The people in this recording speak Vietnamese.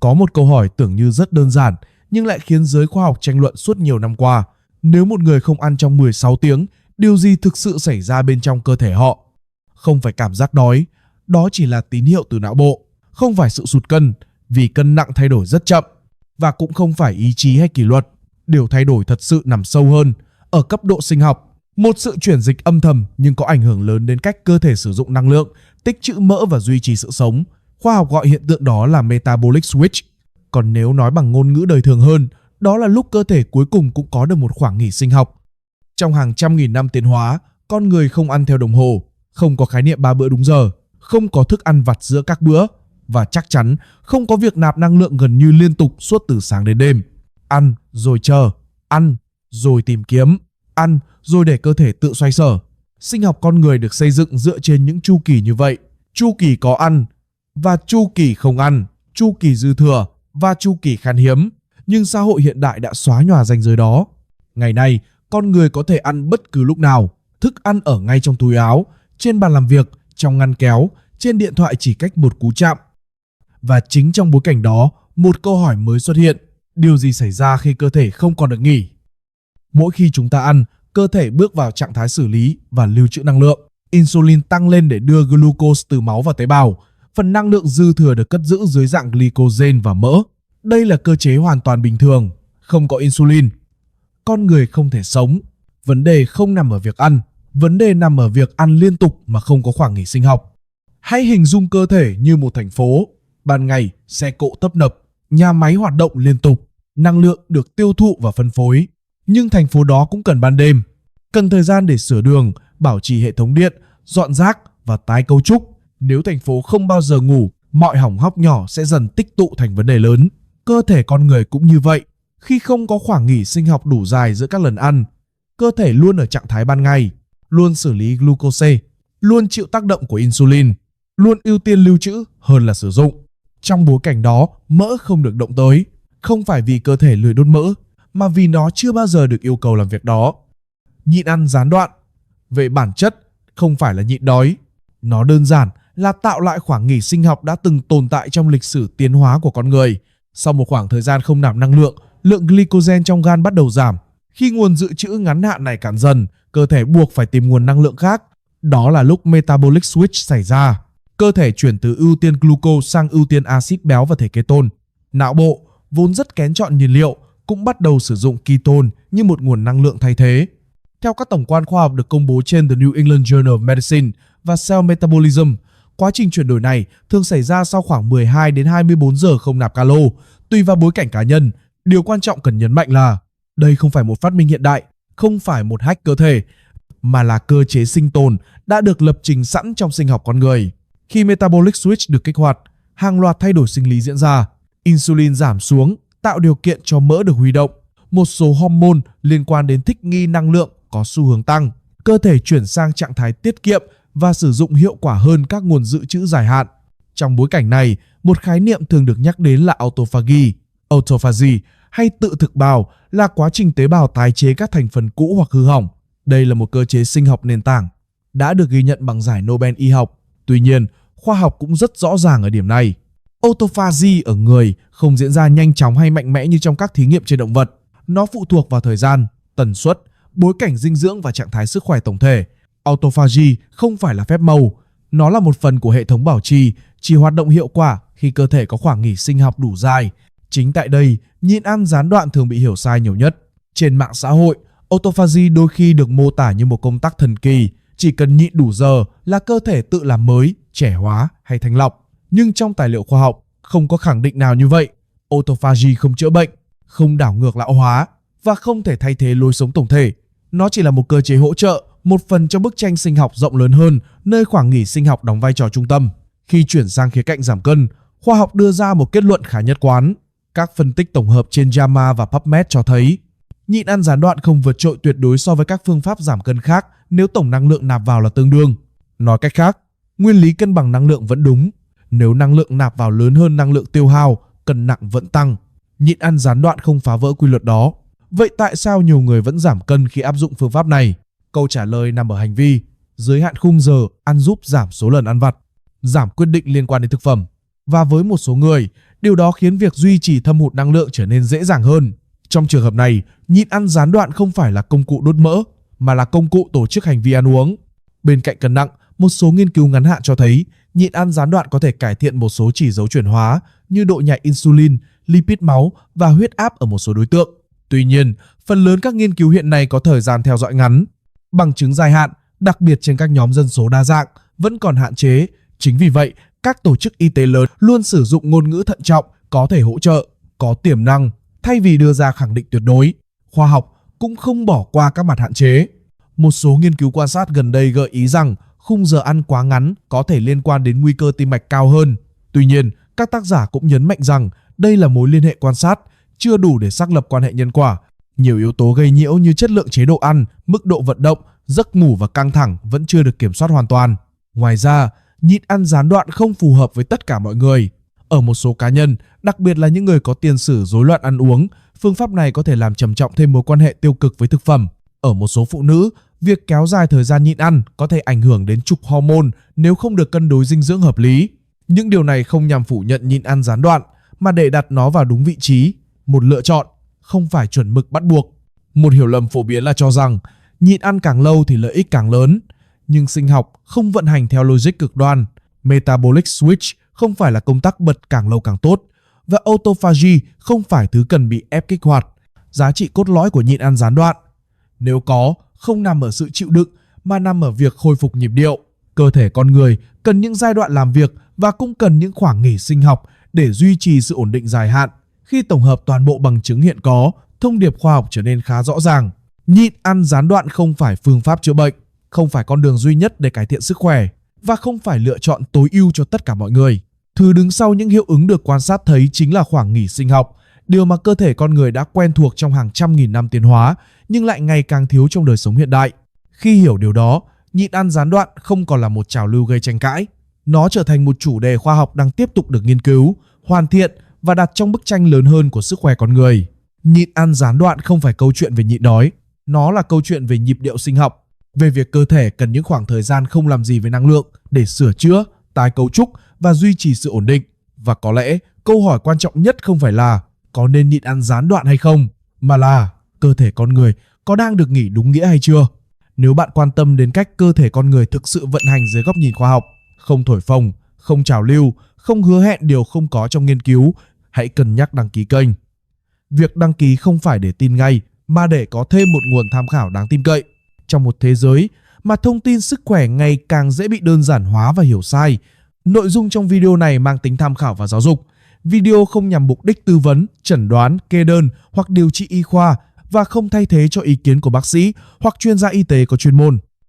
Có một câu hỏi tưởng như rất đơn giản nhưng lại khiến giới khoa học tranh luận suốt nhiều năm qua. Nếu một người không ăn trong 16 tiếng, điều gì thực sự xảy ra bên trong cơ thể họ? Không phải cảm giác đói, đó chỉ là tín hiệu từ não bộ. Không phải sự sụt cân, vì cân nặng thay đổi rất chậm. Và cũng không phải ý chí hay kỷ luật. Điều thay đổi thật sự nằm sâu hơn, ở cấp độ sinh học. Một sự chuyển dịch âm thầm nhưng có ảnh hưởng lớn đến cách cơ thể sử dụng năng lượng, tích trữ mỡ và duy trì sự sống. Khoa học gọi hiện tượng đó là metabolic switch. Còn nếu nói bằng ngôn ngữ đời thường hơn, đó là lúc cơ thể cuối cùng cũng có được một khoảng nghỉ sinh học. Trong hàng trăm nghìn năm tiến hóa, con người không ăn theo đồng hồ, không có khái niệm 3 bữa đúng giờ, không có thức ăn vặt giữa các bữa, và chắc chắn không có việc nạp năng lượng gần như liên tục suốt từ sáng đến đêm. Ăn rồi chờ, ăn rồi tìm kiếm, ăn rồi để cơ thể tự xoay sở. Sinh học con người được xây dựng dựa trên những chu kỳ như vậy. Chu kỳ có ăn và chu kỳ không ăn, chu kỳ dư thừa và chu kỳ khan hiếm. Nhưng xã hội hiện đại đã xóa nhòa ranh giới đó. Ngày nay, con người có thể ăn bất cứ lúc nào. Thức ăn ở ngay trong túi áo, trên bàn làm việc, trong ngăn kéo, trên điện thoại chỉ cách một cú chạm. Và chính trong bối cảnh đó, một câu hỏi mới xuất hiện. Điều gì xảy ra khi cơ thể không còn được nghỉ? Mỗi khi chúng ta ăn, cơ thể bước vào trạng thái xử lý và lưu trữ năng lượng. Insulin tăng lên để đưa glucose từ máu vào tế bào. Phần năng lượng dư thừa được cất giữ dưới dạng glycogen và mỡ. Đây là cơ chế hoàn toàn bình thường. Không có insulin, con người không thể sống. Vấn đề không nằm ở việc ăn, vấn đề nằm ở việc ăn liên tục mà không có khoảng nghỉ sinh học. Hãy hình dung cơ thể như một thành phố. Ban ngày, xe cộ tấp nập, nhà máy hoạt động liên tục, năng lượng được tiêu thụ và phân phối. Nhưng thành phố đó cũng cần ban đêm, cần thời gian để sửa đường, bảo trì hệ thống điện, dọn rác và tái cấu trúc. Nếu thành phố không bao giờ ngủ, mọi hỏng hóc nhỏ sẽ dần tích tụ thành vấn đề lớn. Cơ thể con người cũng như vậy. Khi không có khoảng nghỉ sinh học đủ dài giữa các lần ăn, cơ thể luôn ở trạng thái ban ngày, luôn xử lý glucose, luôn chịu tác động của insulin, luôn ưu tiên lưu trữ hơn là sử dụng. Trong bối cảnh đó, mỡ không được động tới, không phải vì cơ thể lười đốt mỡ, mà vì nó chưa bao giờ được yêu cầu làm việc đó. Nhịn ăn gián đoạn, về bản chất, không phải là nhịn đói. Nó đơn giản là tạo lại khoảng nghỉ sinh học đã từng tồn tại trong lịch sử tiến hóa của con người. Sau một khoảng thời gian không nạp năng lượng glycogen trong gan bắt đầu giảm. Khi nguồn dự trữ ngắn hạn này cạn dần, cơ thể buộc phải tìm nguồn năng lượng khác. Đó là lúc metabolic switch xảy ra. Cơ thể chuyển từ ưu tiên glucose sang ưu tiên axit béo và thể ketone. Não bộ, vốn rất kén chọn nhiên liệu, cũng bắt đầu sử dụng ketone như một nguồn năng lượng thay thế. Theo các tổng quan khoa học được công bố trên The New England Journal of Medicine và Cell Metabolism, quá trình chuyển đổi này thường xảy ra sau khoảng 12 đến 24 giờ không nạp calo, tùy vào bối cảnh cá nhân. Điều quan trọng cần nhấn mạnh là đây không phải một phát minh hiện đại, không phải một hack cơ thể, mà là cơ chế sinh tồn đã được lập trình sẵn trong sinh học con người. Khi metabolic switch được kích hoạt, hàng loạt thay đổi sinh lý diễn ra. Insulin giảm xuống, tạo điều kiện cho mỡ được huy động. Một số hormone liên quan đến thích nghi năng lượng có xu hướng tăng. Cơ thể chuyển sang trạng thái tiết kiệm và sử dụng hiệu quả hơn các nguồn dự trữ dài hạn. Trong bối cảnh này, một khái niệm thường được nhắc đến là autophagy. Autophagy hay tự thực bào là quá trình tế bào tái chế các thành phần cũ hoặc hư hỏng. Đây là một cơ chế sinh học nền tảng, đã được ghi nhận bằng giải Nobel y học. Tuy nhiên, khoa học cũng rất rõ ràng ở điểm này. Autophagy ở người không diễn ra nhanh chóng hay mạnh mẽ như trong các thí nghiệm trên động vật. Nó phụ thuộc vào thời gian, tần suất, bối cảnh dinh dưỡng và trạng thái sức khỏe tổng thể. Autophagy không phải là phép màu, nó là một phần của hệ thống bảo trì, chỉ hoạt động hiệu quả khi cơ thể có khoảng nghỉ sinh học đủ dài. Chính tại đây, nhịn ăn gián đoạn thường bị hiểu sai nhiều nhất. Trên mạng xã hội, autophagy đôi khi được mô tả như một công tắc thần kỳ, chỉ cần nhịn đủ giờ là cơ thể tự làm mới, trẻ hóa hay thanh lọc. Nhưng trong tài liệu khoa học, không có khẳng định nào như vậy. Autophagy không chữa bệnh, không đảo ngược lão hóa và không thể thay thế lối sống tổng thể. Nó chỉ là một cơ chế hỗ trợ, một phần trong bức tranh sinh học rộng lớn hơn, nơi khoảng nghỉ sinh học đóng vai trò trung tâm. Khi chuyển sang khía cạnh giảm cân, khoa học đưa ra một kết luận khá nhất quán. Các phân tích tổng hợp trên JAMA và PubMed cho thấy nhịn ăn gián đoạn không vượt trội tuyệt đối so với các phương pháp giảm cân khác nếu tổng năng lượng nạp vào là tương đương. Nói cách khác, nguyên lý cân bằng năng lượng vẫn đúng. Nếu năng lượng nạp vào lớn hơn năng lượng tiêu hao, cân nặng vẫn tăng. Nhịn ăn gián đoạn không phá vỡ quy luật đó. Vậy tại sao nhiều người vẫn giảm cân khi áp dụng phương pháp này? Câu trả lời nằm ở hành vi. Giới hạn khung giờ ăn giúp giảm số lần ăn vặt, giảm quyết định liên quan đến thực phẩm. Và với một số người, điều đó khiến việc duy trì thâm hụt năng lượng trở nên dễ dàng hơn. Trong trường hợp này, nhịn ăn gián đoạn không phải là công cụ đốt mỡ, mà là công cụ tổ chức hành vi ăn uống. Bên cạnh cân nặng, một số nghiên cứu ngắn hạn cho thấy nhịn ăn gián đoạn có thể cải thiện một số chỉ dấu chuyển hóa như độ nhạy insulin, lipid máu và huyết áp ở một số đối tượng. Tuy nhiên, phần lớn các nghiên cứu hiện nay có thời gian theo dõi ngắn. Bằng chứng dài hạn, đặc biệt trên các nhóm dân số đa dạng, vẫn còn hạn chế. Chính vì vậy, các tổ chức y tế lớn luôn sử dụng ngôn ngữ thận trọng, có thể hỗ trợ, có tiềm năng, thay vì đưa ra khẳng định tuyệt đối. Khoa học cũng không bỏ qua các mặt hạn chế. Một số nghiên cứu quan sát gần đây gợi ý rằng khung giờ ăn quá ngắn có thể liên quan đến nguy cơ tim mạch cao hơn. Tuy nhiên, các tác giả cũng nhấn mạnh rằng đây là mối liên hệ quan sát, chưa đủ để xác lập quan hệ nhân quả. Nhiều yếu tố gây nhiễu như chất lượng chế độ ăn, mức độ vận động, giấc ngủ và căng thẳng vẫn chưa được kiểm soát hoàn toàn. Ngoài ra, nhịn ăn gián đoạn không phù hợp với tất cả mọi người. Ở một số cá nhân, đặc biệt là những người có tiền sử rối loạn ăn uống, phương pháp này có thể làm trầm trọng thêm mối quan hệ tiêu cực với thực phẩm. Ở một số phụ nữ, việc kéo dài thời gian nhịn ăn có thể ảnh hưởng đến trục hormone nếu không được cân đối dinh dưỡng hợp lý. Những điều này không nhằm phủ nhận nhịn ăn gián đoạn, mà để đặt nó vào đúng vị trí, một lựa chọn, không phải chuẩn mực bắt buộc. Một hiểu lầm phổ biến là cho rằng nhịn ăn càng lâu thì lợi ích càng lớn, nhưng sinh học không vận hành theo logic cực đoan. Metabolic switch không phải là công tắc bật càng lâu càng tốt, và autophagy không phải thứ cần bị ép kích hoạt. Giá trị cốt lõi của nhịn ăn gián đoạn, nếu có, không nằm ở sự chịu đựng mà nằm ở việc khôi phục nhịp điệu. Cơ thể con người cần những giai đoạn làm việc và cũng cần những khoảng nghỉ sinh học để duy trì sự ổn định dài hạn. Khi tổng hợp toàn bộ bằng chứng hiện có, thông điệp khoa học trở nên khá rõ ràng. Nhịn ăn gián đoạn không phải phương pháp chữa bệnh, không phải con đường duy nhất để cải thiện sức khỏe, và không phải lựa chọn tối ưu cho tất cả mọi người. Thứ đứng sau những hiệu ứng được quan sát thấy chính là khoảng nghỉ sinh học, điều mà cơ thể con người đã quen thuộc trong hàng trăm nghìn năm tiến hóa, nhưng lại ngày càng thiếu trong đời sống hiện đại. Khi hiểu điều đó, nhịn ăn gián đoạn không còn là một trào lưu gây tranh cãi. Nó trở thành một chủ đề khoa học đang tiếp tục được nghiên cứu, hoàn thiện và đặt trong bức tranh lớn hơn của sức khỏe con người. Nhịn ăn gián đoạn không phải câu chuyện về nhịn đói, nó là câu chuyện về nhịp điệu sinh học, về việc cơ thể cần những khoảng thời gian không làm gì với năng lượng để sửa chữa, tái cấu trúc và duy trì sự ổn định. Và có lẽ câu hỏi quan trọng nhất không phải là có nên nhịn ăn gián đoạn hay không, mà là cơ thể con người có đang được nghỉ đúng nghĩa hay chưa. Nếu bạn quan tâm đến cách cơ thể con người thực sự vận hành dưới góc nhìn khoa học, không thổi phồng, không trào lưu, không hứa hẹn điều không có trong nghiên cứu, hãy cân nhắc đăng ký kênh. Việc đăng ký không phải để tin ngay, mà để có thêm một nguồn tham khảo đáng tin cậy. Trong một thế giới mà thông tin sức khỏe ngày càng dễ bị đơn giản hóa và hiểu sai, nội dung trong video này mang tính tham khảo và giáo dục. Video không nhằm mục đích tư vấn, chẩn đoán, kê đơn hoặc điều trị y khoa và không thay thế cho ý kiến của bác sĩ hoặc chuyên gia y tế có chuyên môn.